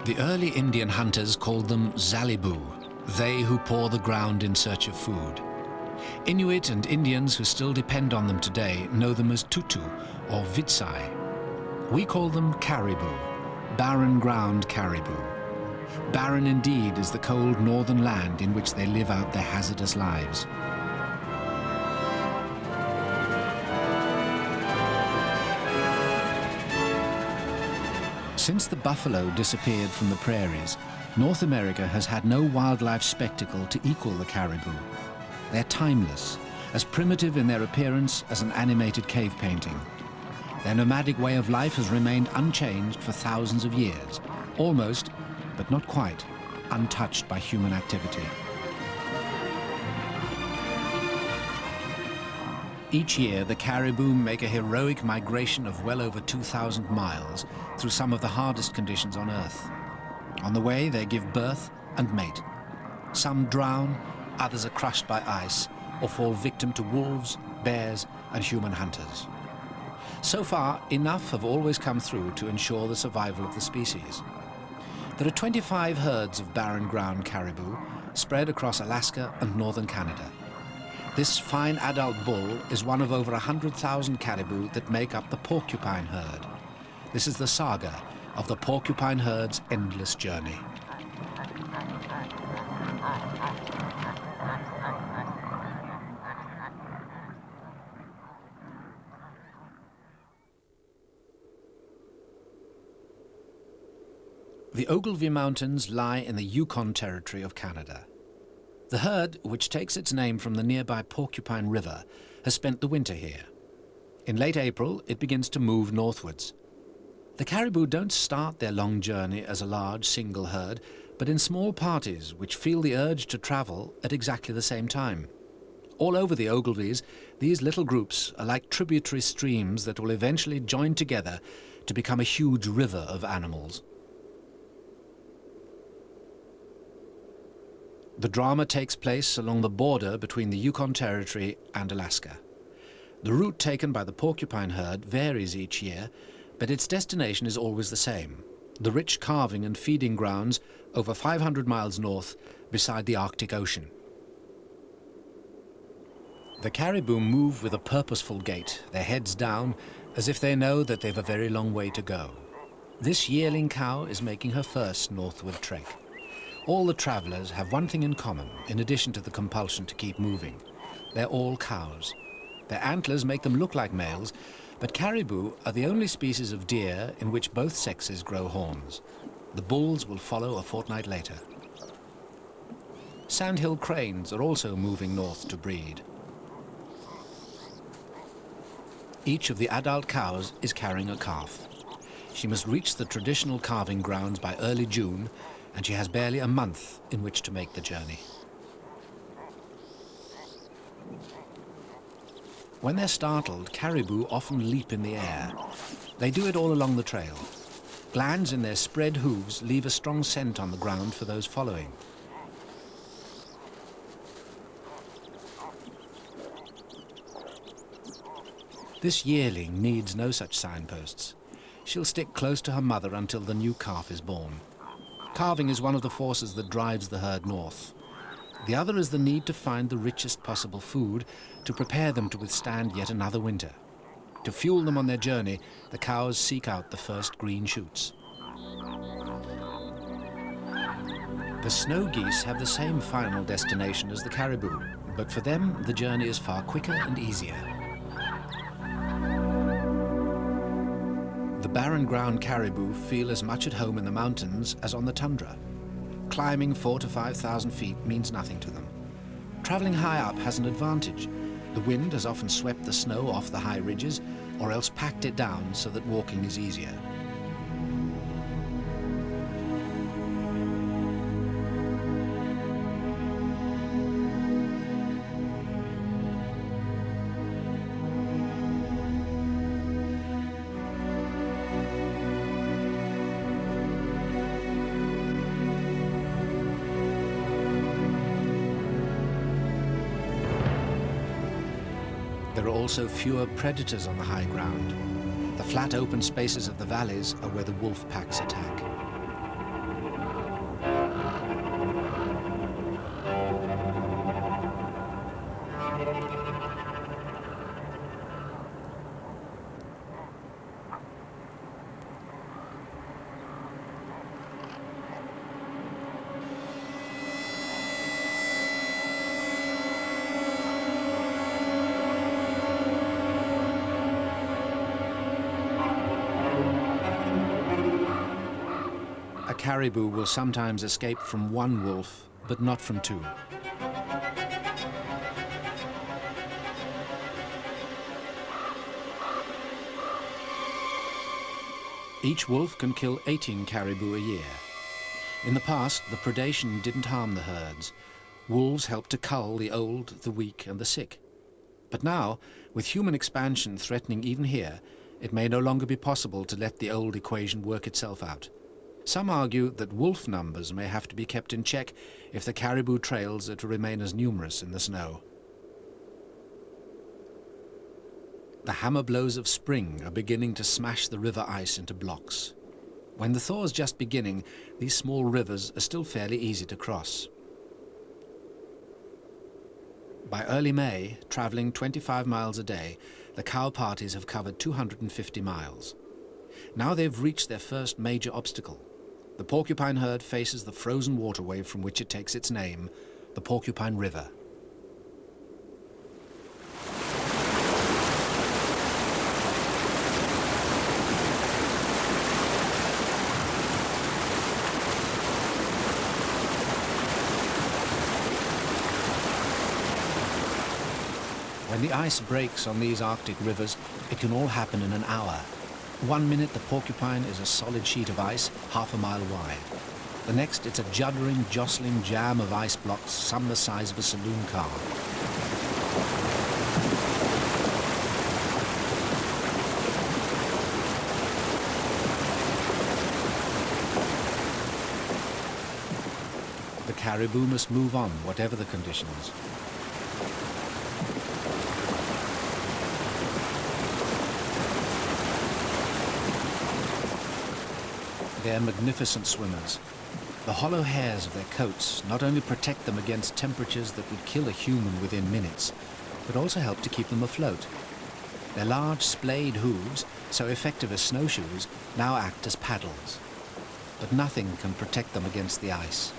The early Indian hunters called them Zalibu, they who paw the ground in search of food. Inuit and Indians who still depend on them today know them as tutu or vitsai. We call them caribou, barren ground caribou. Barren indeed is the cold northern land in which they live out their hazardous lives. Since the buffalo disappeared from the prairies, North America has had no wildlife spectacle to equal the caribou. They're timeless, as primitive in their appearance as an animated cave painting. Their nomadic way of life has remained unchanged for thousands of years, almost, but not quite, untouched by human activity. Each year, the caribou make a heroic migration of well over 2,000 miles through some of the hardest conditions on Earth. On the way, they give birth and mate. Some drown, others are crushed by ice or fall victim to wolves, bears, and human hunters. So far, enough have always come through to ensure the survival of the species. There are 25 herds of barren ground caribou spread across Alaska and northern Canada. This fine adult bull is one of over 100,000 caribou that make up the porcupine herd. This is the saga of the porcupine herd's endless journey. The Ogilvy Mountains lie in the Yukon Territory of Canada. The herd, which takes its name from the nearby Porcupine River, has spent the winter here. In late April, it begins to move northwards. The caribou don't start their long journey as a large single herd, but in small parties which feel the urge to travel at exactly the same time. All over the Ogilvies, these little groups are like tributary streams that will eventually join together to become a huge river of animals. The drama takes place along the border between the Yukon Territory and Alaska. The route taken by the porcupine herd varies each year, but its destination is always the same: the rich calving and feeding grounds over 500 miles north beside the Arctic Ocean. The caribou move with a purposeful gait, their heads down, as if they know that they've a very long way to go. This yearling cow is making her first northward trek. All the travelers have one thing in common, in addition to the compulsion to keep moving. They're all cows. Their antlers make them look like males, but caribou are the only species of deer in which both sexes grow horns. The bulls will follow a fortnight later. Sandhill cranes are also moving north to breed. Each of the adult cows is carrying a calf. She must reach the traditional calving grounds by early June, and she has barely a month in which to make the journey. When they're startled, caribou often leap in the air. They do it all along the trail. Glands in their spread hooves leave a strong scent on the ground for those following. This yearling needs no such signposts. She'll stick close to her mother until the new calf is born. Calving is one of the forces that drives the herd north. The other is the need to find the richest possible food to prepare them to withstand yet another winter. To fuel them on their journey, the cows seek out the first green shoots. The snow geese have the same final destination as the caribou, but for them the journey is far quicker and easier. The barren ground caribou feel as much at home in the mountains as on the tundra. Climbing 4,000 to 5,000 feet means nothing to them. Traveling high up has an advantage. The wind has often swept the snow off the high ridges or else packed it down so that walking is easier. There are also fewer predators on the high ground. The flat open spaces of the valleys are where the wolf packs attack. caribou will sometimes escape from one wolf, but not from two. Each wolf can kill 18 caribou a year. In the past, the predation didn't harm the herds. Wolves helped to cull the old, the weak, and the sick. But now, with human expansion threatening even here, it may no longer be possible to let the old equation work itself out. Some argue that wolf numbers may have to be kept in check if the caribou trails are to remain as numerous in the snow. The hammer blows of spring are beginning to smash the river ice into blocks. When the thaw is just beginning, these small rivers are still fairly easy to cross. By early May, traveling 25 miles a day, the cow parties have covered 250 miles. Now they've reached their first major obstacle. The porcupine herd faces the frozen waterway from which it takes its name, the Porcupine River. When the ice breaks on these Arctic rivers, it can all happen in an hour. 1 minute the porcupine is a solid sheet of ice, half a mile wide. The next it's a juddering, jostling jam of ice blocks, some the size of a saloon car. The caribou must move on, whatever the conditions. They're magnificent swimmers. The hollow hairs of their coats not only protect them against temperatures that would kill a human within minutes, but also help to keep them afloat. Their large splayed hooves, so effective as snowshoes, now act as paddles. But nothing can protect them against the ice.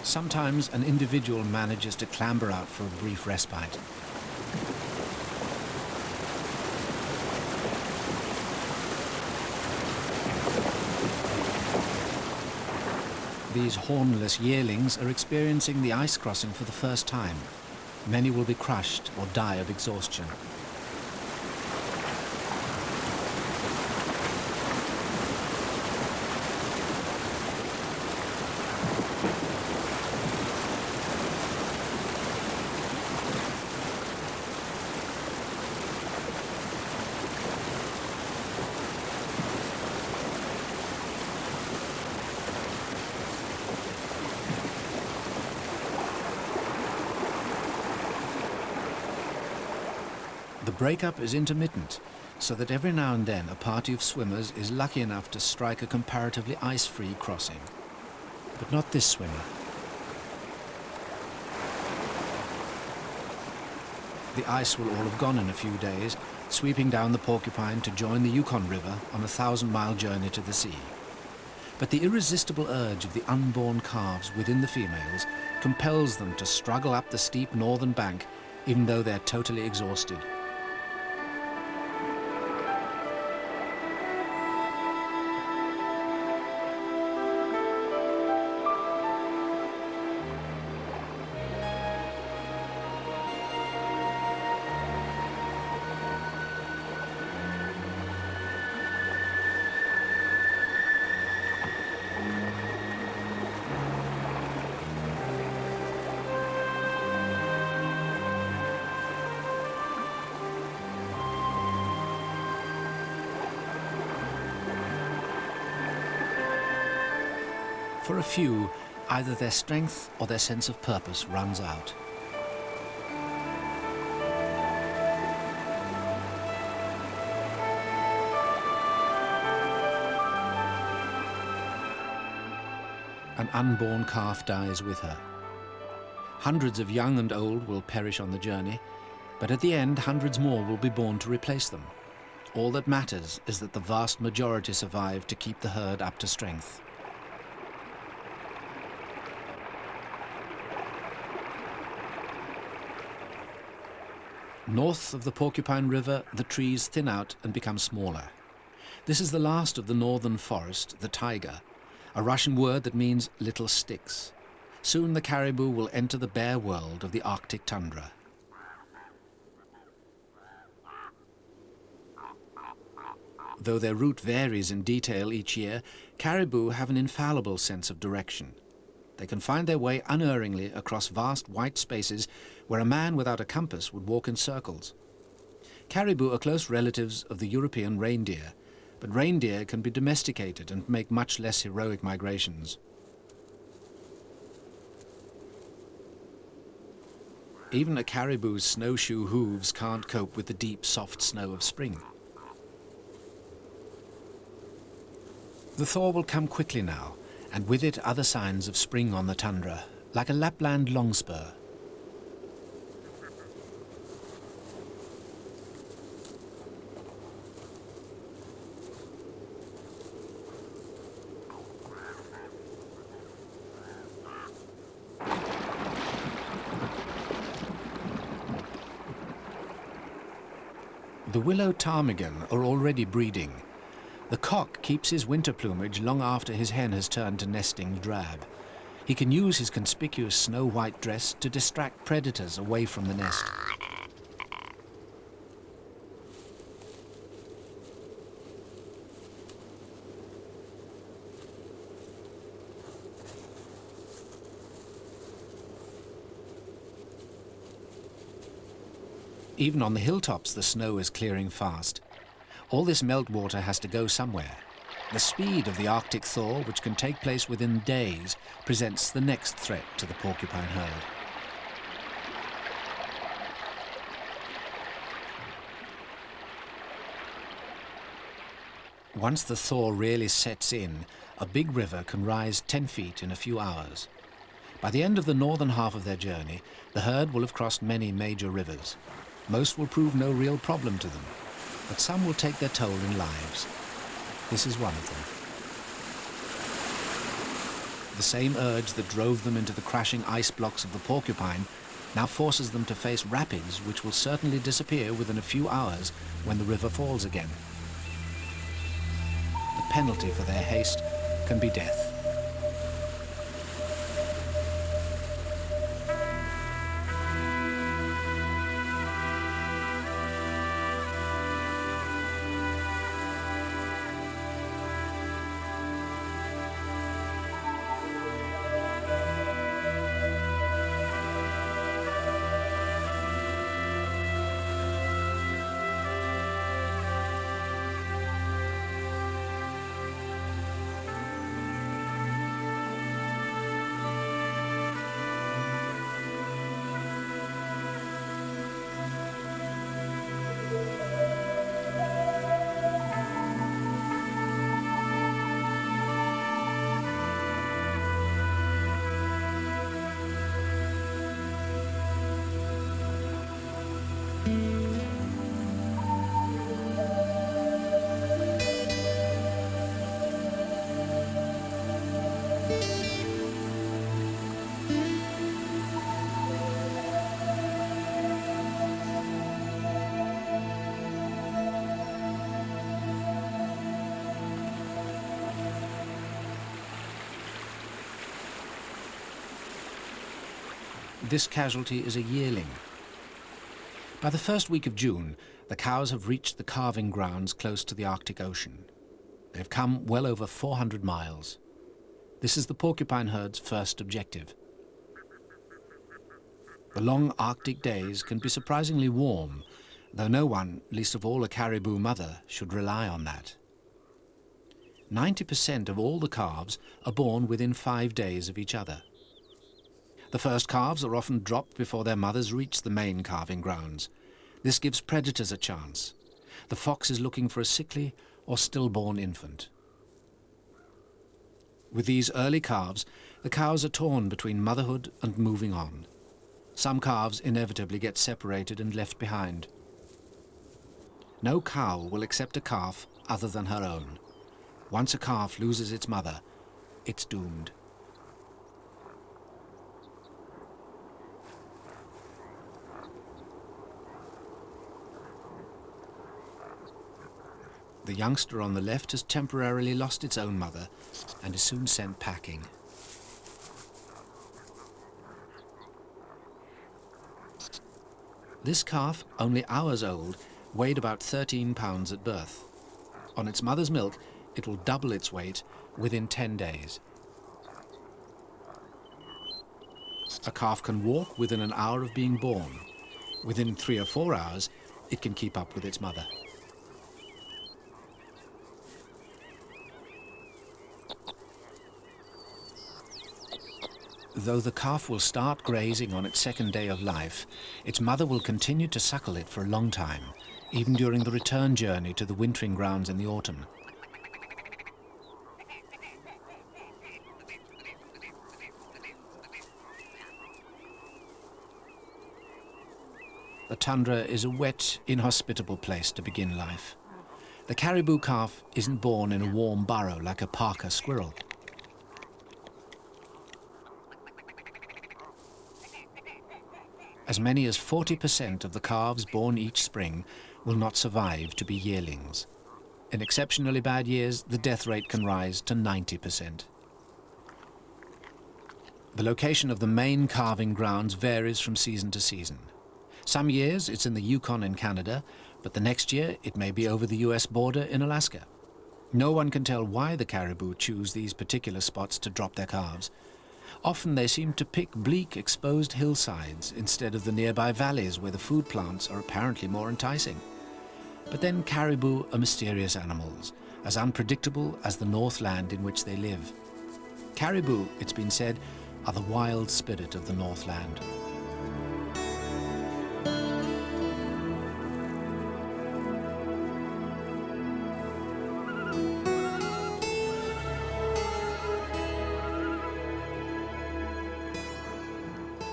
Sometimes an individual manages to clamber out for a brief respite. These hornless yearlings are experiencing the ice crossing for the first time. Many will be crushed or die of exhaustion. The breakup is intermittent, so that every now and then a party of swimmers is lucky enough to strike a comparatively ice-free crossing. But not this swimmer. The ice will all have gone in a few days, sweeping down the Porcupine to join the Yukon River on a 1,000-mile journey to the sea. But the irresistible urge of the unborn calves within the females compels them to struggle up the steep northern bank, even though they're totally exhausted. For a few, either their strength or their sense of purpose runs out. An unborn calf dies with her. Hundreds of young and old will perish on the journey, but at the end, hundreds more will be born to replace them. All that matters is that the vast majority survive to keep the herd up to strength. North of the Porcupine River, the trees thin out and become smaller. This is the last of the northern forest, the taiga, a Russian word that means little sticks. Soon the caribou will enter the bare world of the Arctic tundra. Though their route varies in detail each year, caribou have an infallible sense of direction. They can find their way unerringly across vast white spaces where a man without a compass would walk in circles. Caribou are close relatives of the European reindeer, but reindeer can be domesticated and make much less heroic migrations. Even a caribou's snowshoe hooves can't cope with the deep, soft snow of spring. The thaw will come quickly now, and with it other signs of spring on the tundra, like a Lapland longspur. The willow ptarmigan are already breeding. The cock keeps his winter plumage long after his hen has turned to nesting drab. He can use his conspicuous snow-white dress to distract predators away from the nest. Even on the hilltops, the snow is clearing fast. All this meltwater has to go somewhere. The speed of the Arctic thaw, which can take place within days, presents the next threat to the porcupine herd. Once the thaw really sets in, a big river can rise 10 feet in a few hours. By the end of the northern half of their journey, the herd will have crossed many major rivers. Most will prove no real problem to them, but some will take their toll in lives. This is one of them. The same urge that drove them into the crashing ice blocks of the Porcupine now forces them to face rapids which will certainly disappear within a few hours when the river falls again. The penalty for their haste can be death. This casualty is a yearling. By the first week of June, the cows have reached the calving grounds close to the Arctic Ocean. They have come well over 400 miles. This is the porcupine herd's first objective. The long Arctic days can be surprisingly warm, though no one, least of all a caribou mother, should rely on that. 90% of all the calves are born within 5 days of each other. The first calves are often dropped before their mothers reach the main calving grounds. This gives predators a chance. The fox is looking for a sickly or stillborn infant. With these early calves, the cows are torn between motherhood and moving on. Some calves inevitably get separated and left behind. No cow will accept a calf other than her own. Once a calf loses its mother, it's doomed. The youngster on the left has temporarily lost its own mother and is soon sent packing. This calf, only hours old, weighed about 13 pounds at birth. On its mother's milk, it will double its weight within 10 days. A calf can walk within an hour of being born. Within 3 or 4 hours, it can keep up with its mother. Though the calf will start grazing on its second day of life, its mother will continue to suckle it for a long time, even during the return journey to the wintering grounds in the autumn. The tundra is a wet, inhospitable place to begin life. The caribou calf isn't born in a warm burrow like a Parker squirrel. As many as 40% of the calves born each spring will not survive to be yearlings. In exceptionally bad years, the death rate can rise to 90%. The location of the main calving grounds varies from season to season. Some years it's in the Yukon in Canada, but the next year it may be over the US border in Alaska. No one can tell why the caribou choose these particular spots to drop their calves. Often they seem to pick bleak, exposed hillsides instead of the nearby valleys where the food plants are apparently more enticing. But then caribou are mysterious animals, as unpredictable as the Northland in which they live. Caribou, it's been said, are the wild spirit of the Northland.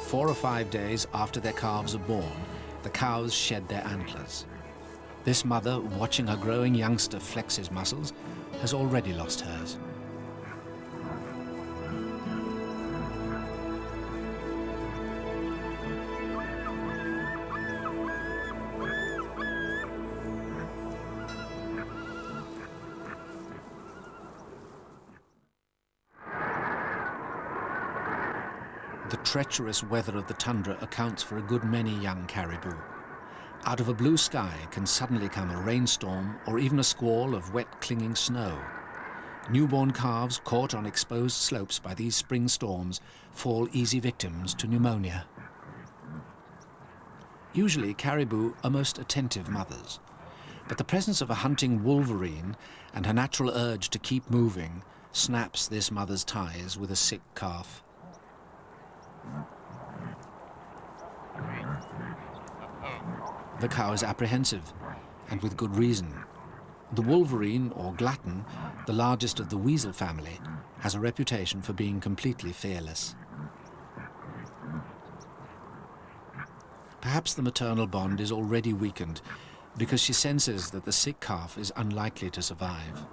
Four or 5 days after their calves are born, the cows shed their antlers. This mother, watching her growing youngster flex his muscles, has already lost hers. The treacherous weather of the tundra accounts for a good many young caribou. Out of a blue sky can suddenly come a rainstorm or even a squall of wet, clinging snow. Newborn calves caught on exposed slopes by these spring storms fall easy victims to pneumonia. Usually, caribou are most attentive mothers, but the presence of a hunting wolverine and her natural urge to keep moving snaps this mother's ties with a sick calf. The cow is apprehensive, and with good reason. The wolverine, or glutton, the largest of the weasel family, has a reputation for being completely fearless. Perhaps the maternal bond is already weakened because she senses that the sick calf is unlikely to survive.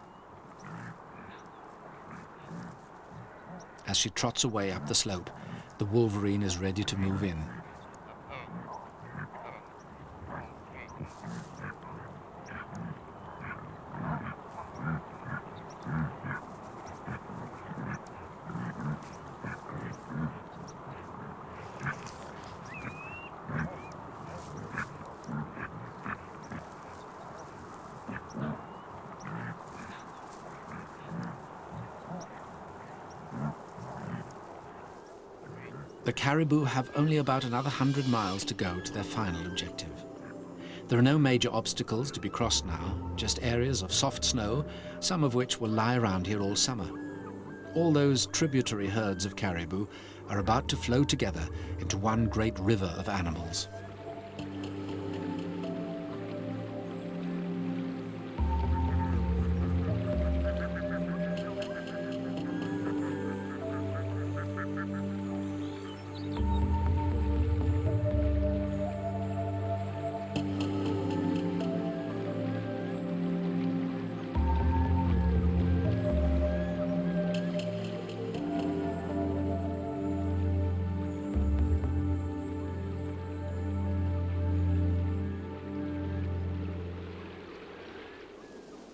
As she trots away up the slope, the wolverine is ready to move in. The caribou have only about another 100 miles to go to their final objective. There are no major obstacles to be crossed now, just areas of soft snow, some of which will lie around here all summer. All those tributary herds of caribou are about to flow together into one great river of animals.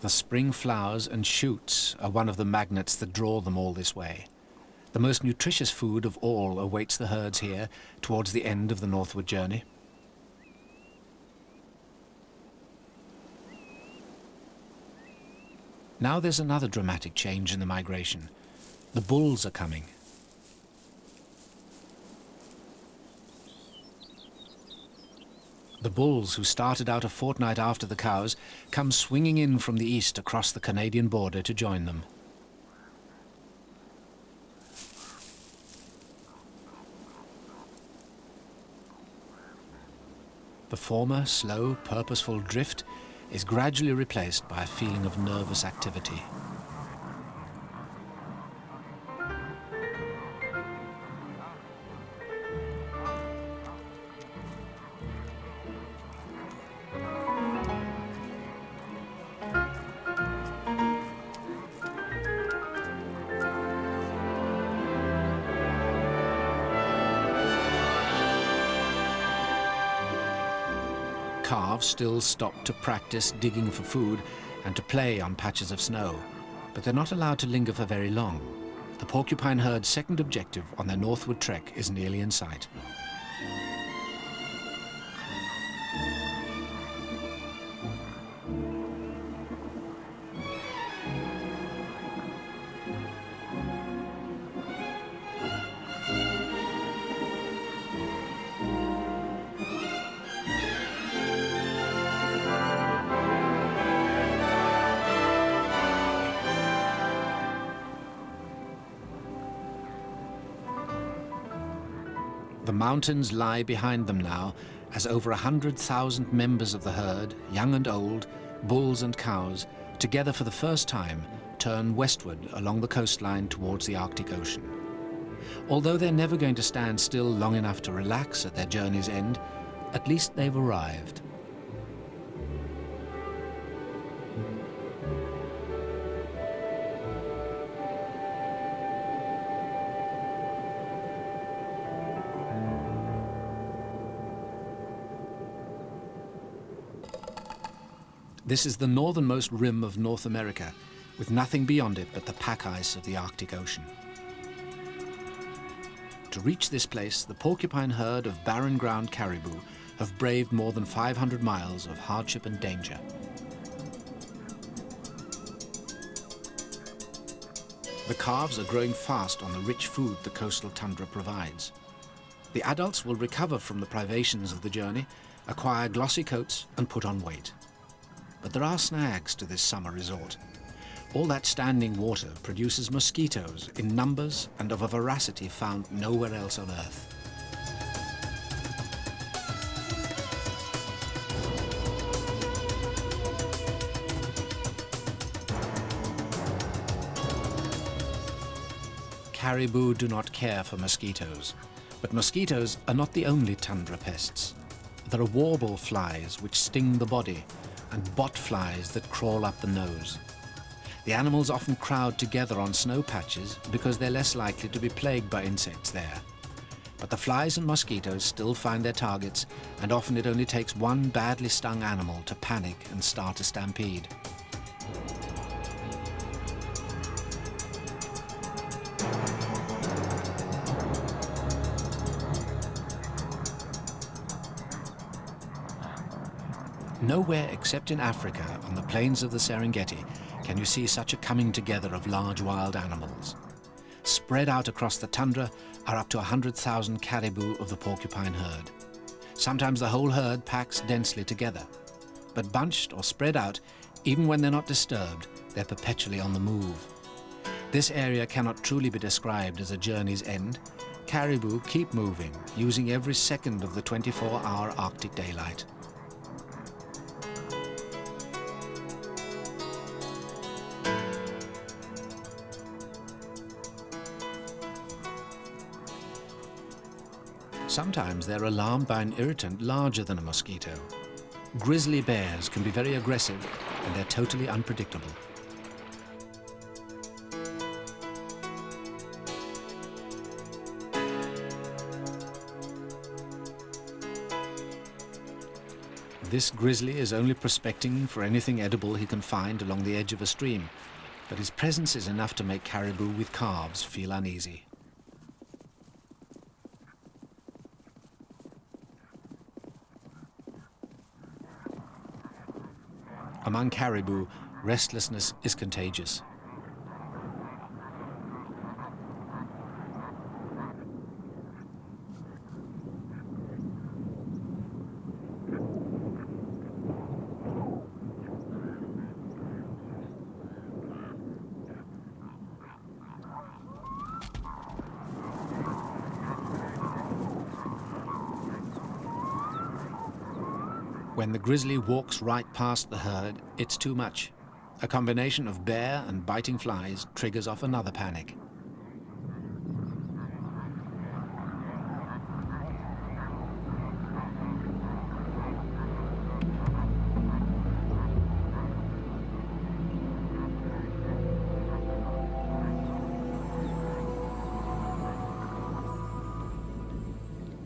The spring flowers and shoots are one of the magnets that draw them all this way. The most nutritious food of all awaits the herds here towards the end of the northward journey. Now there's another dramatic change in the migration. The bulls are coming. The bulls, who started out a fortnight after the cows, come swinging in from the east across the Canadian border to join them. The former slow, purposeful drift is gradually replaced by a feeling of nervous activity. Calves still stop to practice digging for food and to play on patches of snow, but they're not allowed to linger for very long. The porcupine herd's second objective on their northward trek is nearly in sight. The mountains lie behind them now, as over 100,000 members of the herd, young and old, bulls and cows, together for the first time, turn westward along the coastline towards the Arctic Ocean. Although they're never going to stand still long enough to relax at their journey's end, at least they've arrived. This is the northernmost rim of North America, with nothing beyond it but the pack ice of the Arctic Ocean. To reach this place, the porcupine herd of barren ground caribou have braved more than 500 miles of hardship and danger. The calves are growing fast on the rich food the coastal tundra provides. The adults will recover from the privations of the journey, acquire glossy coats and put on weight. But there are snags to this summer resort. All that standing water produces mosquitoes in numbers and of a voracity found nowhere else on Earth. Caribou do not care for mosquitoes, but mosquitoes are not the only tundra pests. There are warble flies which sting the body, and bot flies that crawl up the nose. The animals often crowd together on snow patches because they're less likely to be plagued by insects there. But the flies and mosquitoes still find their targets, and often it only takes one badly stung animal to panic and start a stampede. Nowhere except in Africa, on the plains of the Serengeti, can you see such a coming together of large wild animals. Spread out across the tundra are up to 100,000 caribou of the porcupine herd. Sometimes the whole herd packs densely together. But bunched or spread out, even when they're not disturbed, they're perpetually on the move. This area cannot truly be described as a journey's end. Caribou keep moving, using every second of the 24-hour Arctic daylight. Sometimes they're alarmed by an irritant larger than a mosquito. Grizzly bears can be very aggressive, and they're totally unpredictable. This grizzly is only prospecting for anything edible he can find along the edge of a stream, but his presence is enough to make caribou with calves feel uneasy. Among caribou, restlessness is contagious. When the grizzly walks right past the herd, it's too much. A combination of bear and biting flies triggers off another panic.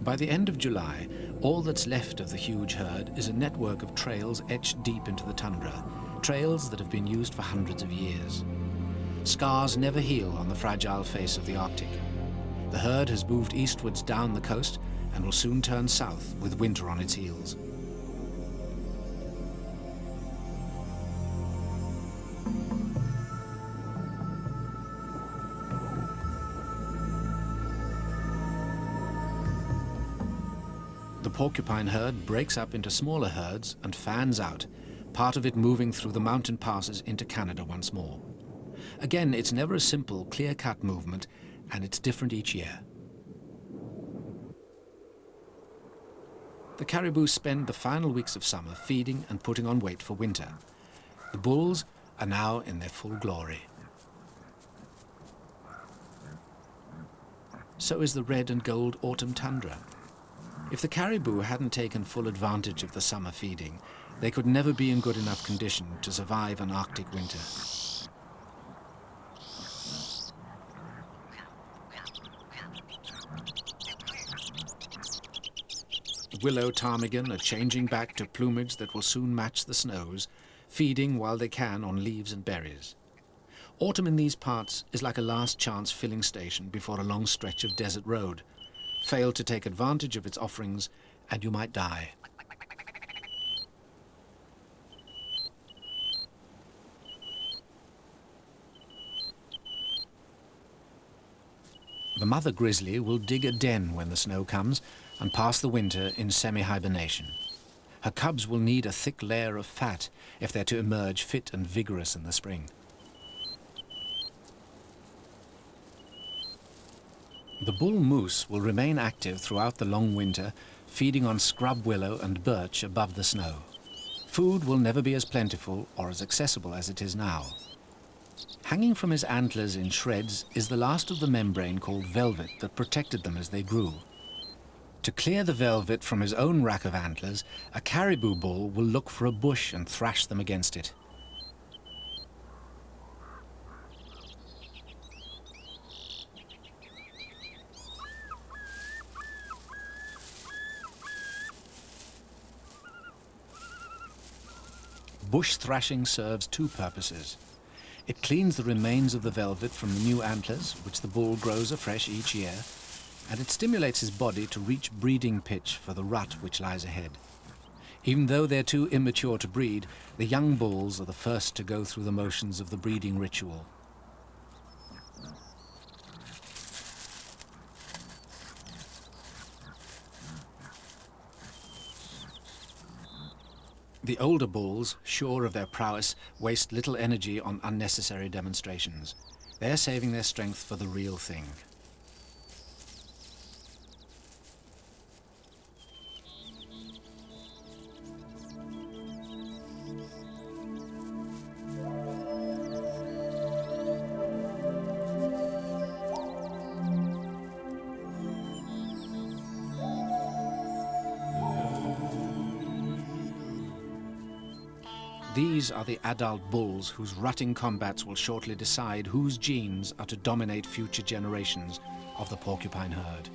By the end of July, all that's left of the huge herd is a network of trails etched deep into the tundra, trails that have been used for hundreds of years. Scars never heal on the fragile face of the Arctic. The herd has moved eastwards down the coast and will soon turn south with winter on its heels. The porcupine herd breaks up into smaller herds and fans out, part of it moving through the mountain passes into Canada once more. Again, it's never a simple, clear-cut movement, and it's different each year. The caribou spend the final weeks of summer feeding and putting on weight for winter. The bulls are now in their full glory. So is the red and gold autumn tundra. If the caribou hadn't taken full advantage of the summer feeding, they could never be in good enough condition to survive an Arctic winter. The willow ptarmigan are changing back to plumage that will soon match the snows, feeding while they can on leaves and berries. Autumn in these parts is like a last chance filling station before a long stretch of desert road. Fail to take advantage of its offerings and you might die. The mother grizzly will dig a den when the snow comes and pass the winter in semi-hibernation. Her cubs will need a thick layer of fat if they're to emerge fit and vigorous in the spring. The bull moose will remain active throughout the long winter, feeding on scrub willow and birch above the snow. Food will never be as plentiful or as accessible as it is now. Hanging from his antlers in shreds is the last of the membrane called velvet that protected them as they grew. To clear the velvet from his own rack of antlers, a caribou bull will look for a bush and thrash them against it. Bush thrashing serves two purposes. It cleans the remains of the velvet from the new antlers, which the bull grows afresh each year, and it stimulates his body to reach breeding pitch for the rut which lies ahead. Even though they're too immature to breed, the young bulls are the first to go through the motions of the breeding ritual. The older bulls, sure of their prowess, waste little energy on unnecessary demonstrations. They're saving their strength for the real thing. These are the adult bulls whose rutting combats will shortly decide whose genes are to dominate future generations of the porcupine herd.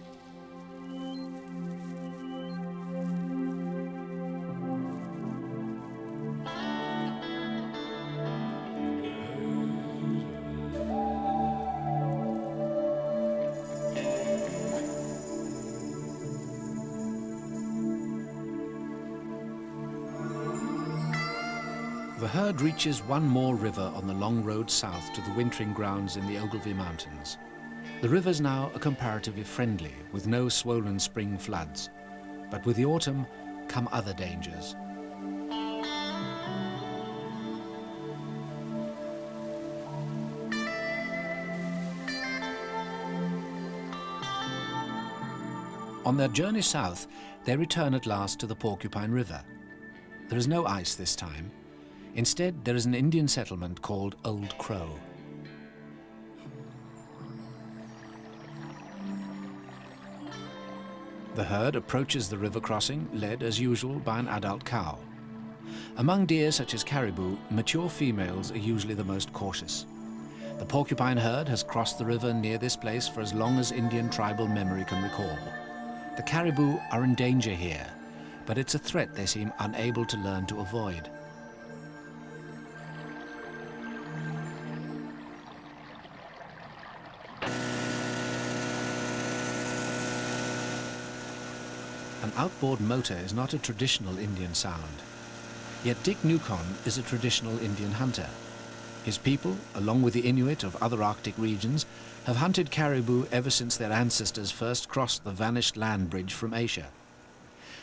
The herd reaches one more river on the long road south to the wintering grounds in the Ogilvy Mountains. The rivers now are comparatively friendly, with no swollen spring floods. But with the autumn come other dangers. On their journey south, they return at last to the Porcupine River. There is no ice this time. Instead, there is an Indian settlement called Old Crow. The herd approaches the river crossing, led as usual by an adult cow. Among deer such as caribou, mature females are usually the most cautious. The porcupine herd has crossed the river near this place for as long as Indian tribal memory can recall. The caribou are in danger here, but it's a threat they seem unable to learn to avoid. An outboard motor is not a traditional Indian sound. Yet Dick Newcon is a traditional Indian hunter. His people, along with the Inuit of other Arctic regions, have hunted caribou ever since their ancestors first crossed the vanished land bridge from Asia.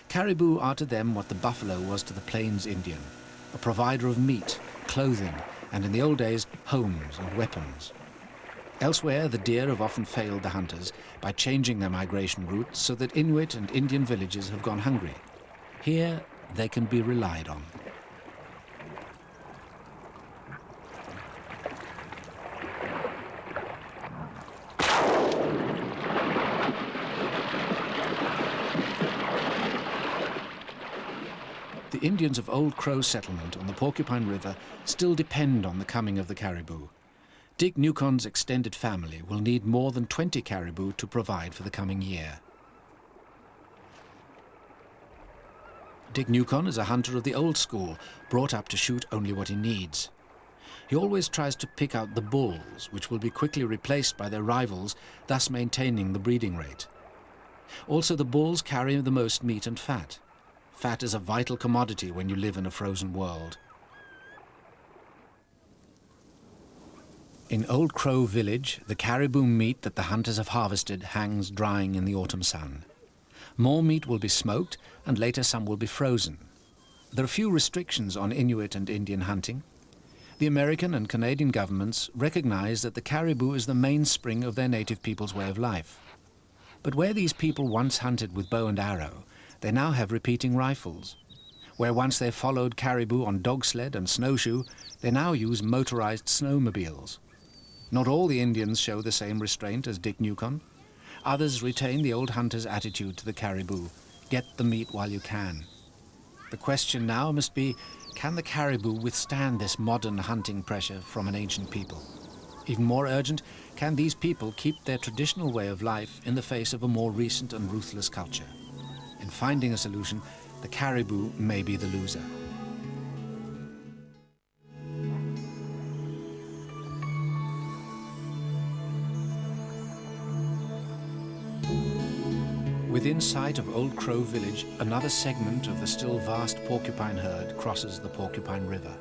Caribou are to them what the buffalo was to the Plains Indian, a provider of meat, clothing, and in the old days, homes and weapons. Elsewhere, the deer have often failed the hunters by changing their migration routes so that Inuit and Indian villages have gone hungry. Here, they can be relied on. The Indians of Old Crow settlement on the Porcupine River still depend on the coming of the caribou. Dick Newcon's extended family will need more than 20 caribou to provide for the coming year. Dick Newcon is a hunter of the old school, brought up to shoot only what he needs. He always tries to pick out the bulls, which will be quickly replaced by their rivals, thus maintaining the breeding rate. Also, the bulls carry the most meat and fat. Fat is a vital commodity when you live in a frozen world. In Old Crow village, the caribou meat that the hunters have harvested hangs drying in the autumn sun. More meat will be smoked, and later some will be frozen. There are few restrictions on Inuit and Indian hunting. The American and Canadian governments recognize that the caribou is the mainspring of their native people's way of life. But where these people once hunted with bow and arrow, they now have repeating rifles. Where once they followed caribou on dog sled and snowshoe, they now use motorized snowmobiles. Not all the Indians show the same restraint as Dick Newcon. Others retain the old hunter's attitude to the caribou: get the meat while you can. The question now must be, can the caribou withstand this modern hunting pressure from an ancient people? Even more urgent, can these people keep their traditional way of life in the face of a more recent and ruthless culture? In finding a solution, the caribou may be the loser. Within sight of Old Crow village, another segment of the still vast porcupine herd crosses the Porcupine River.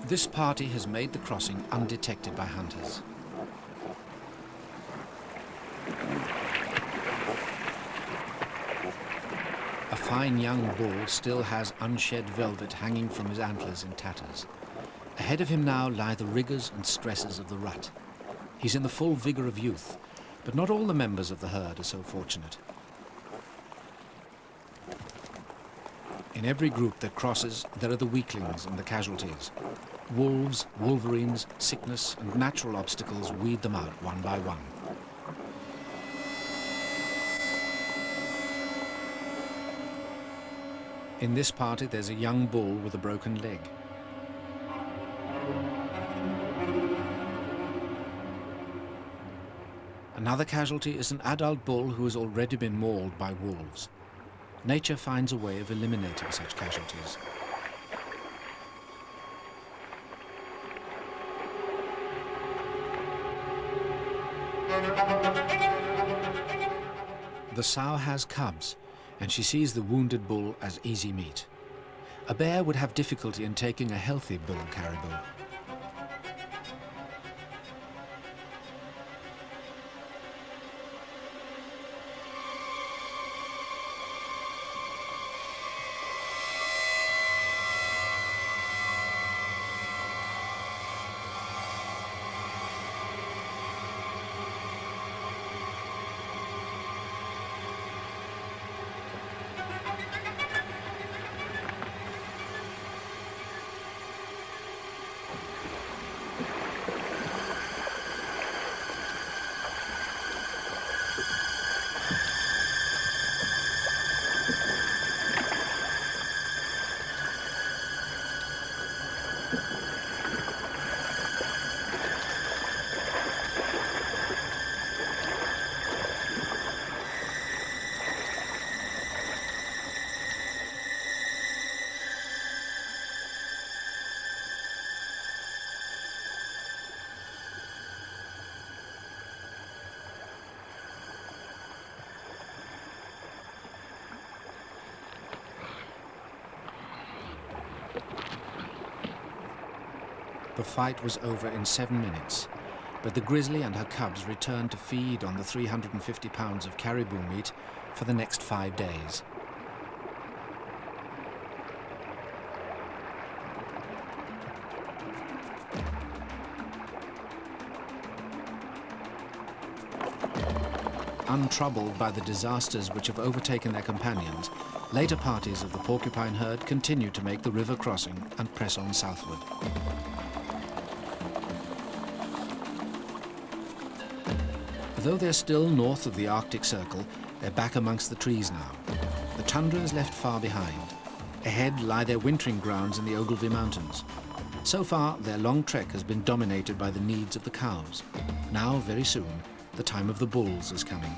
This party has made the crossing undetected by hunters. fine young bull still has unshed velvet hanging from his antlers in tatters. Ahead of him now lie the rigours and stresses of the rut. He's in the full vigour of youth, but not all the members of the herd are so fortunate. In every group that crosses, there are the weaklings and the casualties. Wolves, wolverines, sickness and natural obstacles weed them out one by one. In this party there's a young bull with a broken leg. Another casualty is an adult bull who has already been mauled by wolves. Nature finds a way of eliminating such casualties. The sow has cubs, and she sees the wounded bull as easy meat. A bear would have difficulty in taking a healthy bull caribou. The fight was over in 7 minutes, but the grizzly and her cubs returned to feed on the 350 pounds of caribou meat for the next 5 days. Untroubled by the disasters which have overtaken their companions, later parties of the porcupine herd continue to make the river crossing and press on southward. Though they're still north of the Arctic Circle, they're back amongst the trees now. The tundra is left far behind. Ahead lie their wintering grounds in the Ogilvy Mountains. So far, their long trek has been dominated by the needs of the cows. Now, very soon, the time of the bulls is coming.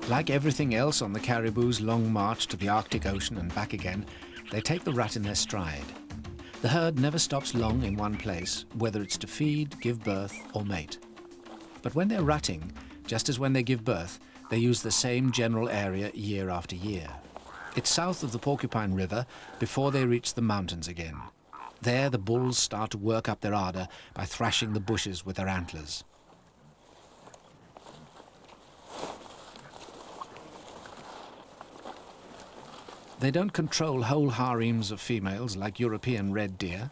Like everything else on the caribou's long march to the Arctic Ocean and back again, they take the rut in their stride. The herd never stops long in one place, whether it's to feed, give birth, or mate. But when they're rutting, just as when they give birth, they use the same general area year after year. It's south of the Porcupine River before they reach the mountains again. There the bulls start to work up their ardour by thrashing the bushes with their antlers. They don't control whole harems of females like European red deer.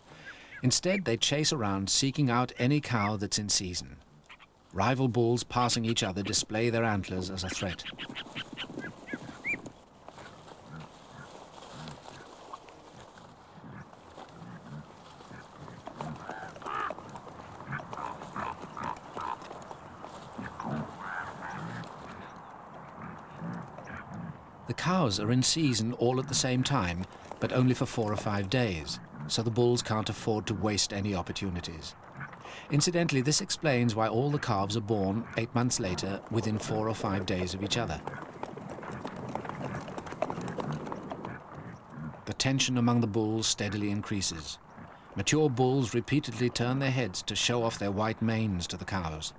Instead, they chase around seeking out any cow that's in season. Rival bulls passing each other display their antlers as a threat. The cows are in season all at the same time, but only for 4 or 5 days, so the bulls can't afford to waste any opportunities. Incidentally, this explains why all the calves are born 8 months later within 4 or 5 days of each other. The tension among the bulls steadily increases. Mature bulls repeatedly turn their heads to show off their white manes to the cows.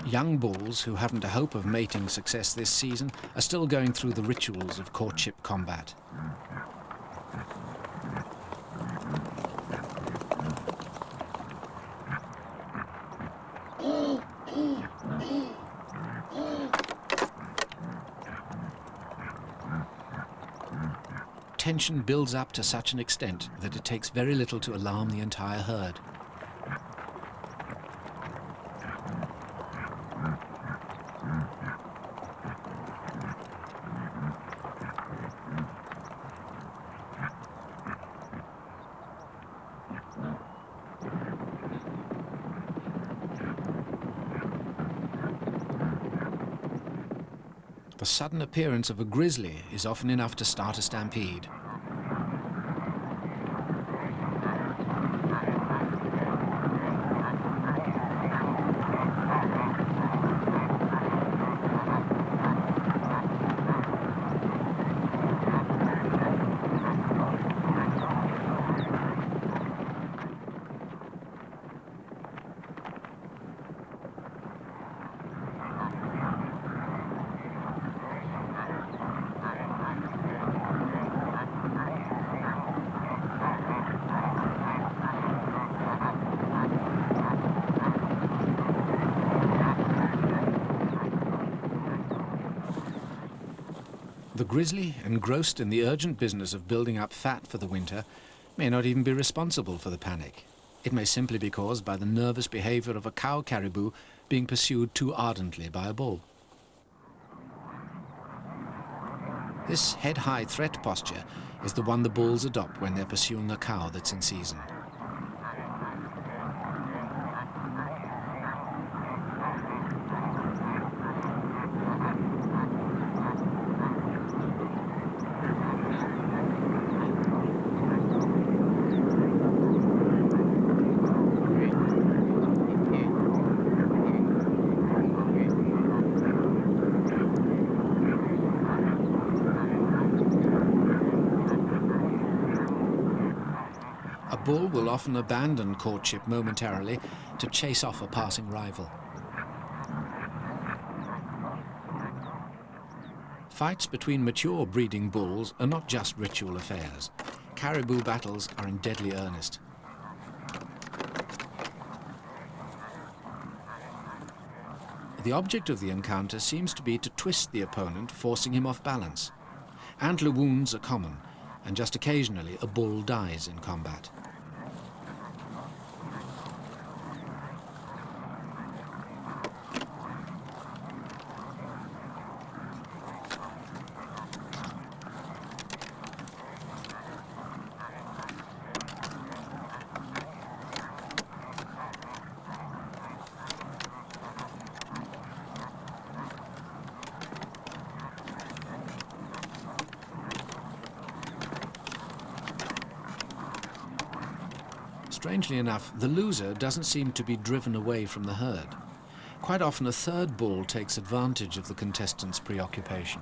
Young bulls who haven't a hope of mating success this season are still going through the rituals of courtship combat. Tension builds up to such an extent that it takes very little to alarm the entire herd. The sudden appearance of a grizzly is often enough to start a stampede. The grizzly, engrossed in the urgent business of building up fat for the winter, may not even be responsible for the panic. It may simply be caused by the nervous behavior of a cow caribou being pursued too ardently by a bull. This head-high threat posture is the one the bulls adopt when they're pursuing a cow that's in season. A bull will often abandon courtship momentarily to chase off a passing rival. Fights between mature breeding bulls are not just ritual affairs. Caribou battles are in deadly earnest. The object of the encounter seems to be to twist the opponent, forcing him off balance. Antler wounds are common, and just occasionally a bull dies in combat. Strangely enough, the loser doesn't seem to be driven away from the herd. Quite often a third bull takes advantage of the contestant's preoccupation.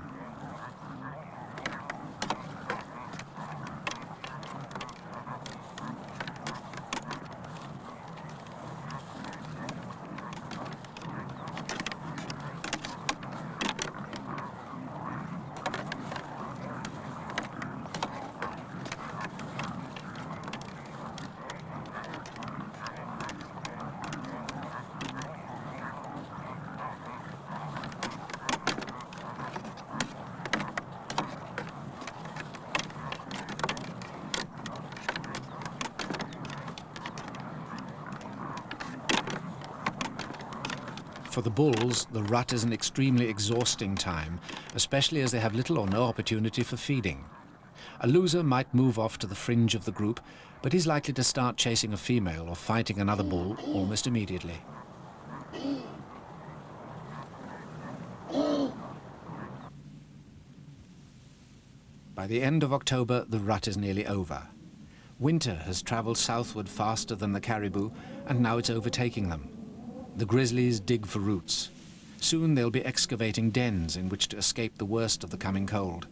For the bulls, the rut is an extremely exhausting time, especially as they have little or no opportunity for feeding. A loser might move off to the fringe of the group, but he's likely to start chasing a female or fighting another bull almost immediately. By the end of October, the rut is nearly over. Winter has traveled southward faster than the caribou, and now it's overtaking them. The grizzlies dig for roots. Soon they'll be excavating dens in which to escape the worst of the coming cold.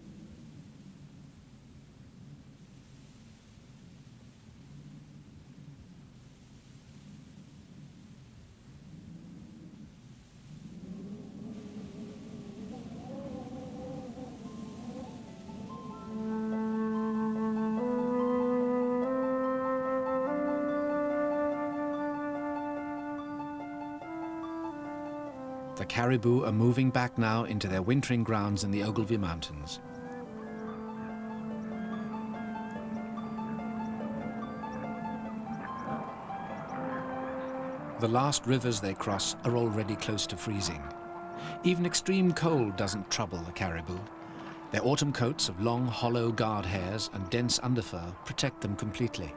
The caribou are moving back now into their wintering grounds in the Ogilvy Mountains. The last rivers they cross are already close to freezing. Even extreme cold doesn't trouble the caribou. Their autumn coats of long, hollow guard hairs and dense underfur protect them completely.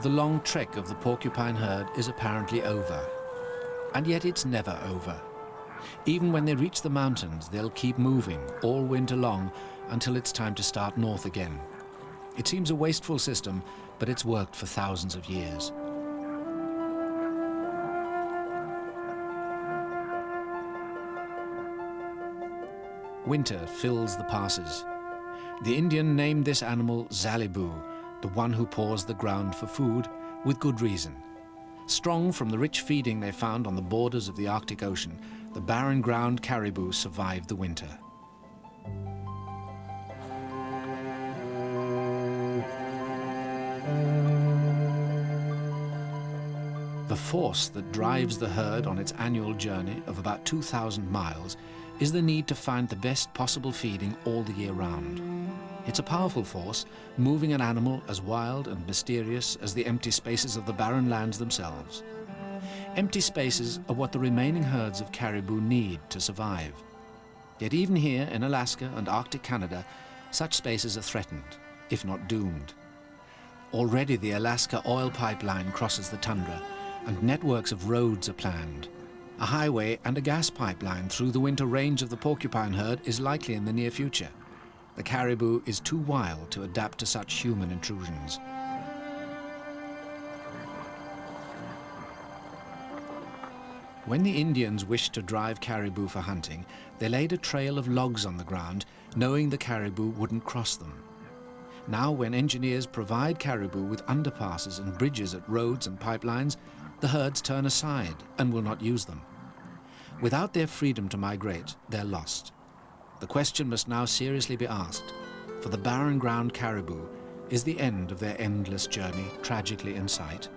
The long trek of the porcupine herd is apparently over. And yet it's never over. Even when they reach the mountains, they'll keep moving all winter long until it's time to start north again. It seems a wasteful system, but it's worked for thousands of years. Winter fills the passes. The Indian named this animal Xalibu, the one who paws the ground for food, with good reason. Strong from the rich feeding they found on the borders of the Arctic Ocean, the barren ground caribou survived the winter. The force that drives the herd on its annual journey of about 2,000 miles is the need to find the best possible feeding all the year round. It's a powerful force, moving an animal as wild and mysterious as the empty spaces of the barren lands themselves. Empty spaces are what the remaining herds of caribou need to survive. Yet even here in Alaska and Arctic Canada, such spaces are threatened, if not doomed. Already the Alaska oil pipeline crosses the tundra, and networks of roads are planned. A highway and a gas pipeline through the winter range of the porcupine herd is likely in the near future. The caribou is too wild to adapt to such human intrusions. When the Indians wished to drive caribou for hunting, they laid a trail of logs on the ground, knowing the caribou wouldn't cross them. Now, when engineers provide caribou with underpasses and bridges at roads and pipelines, the herds turn aside and will not use them. Without their freedom to migrate, they're lost. The question must now seriously be asked, for the barren ground caribou, is the end of their endless journey tragically in sight?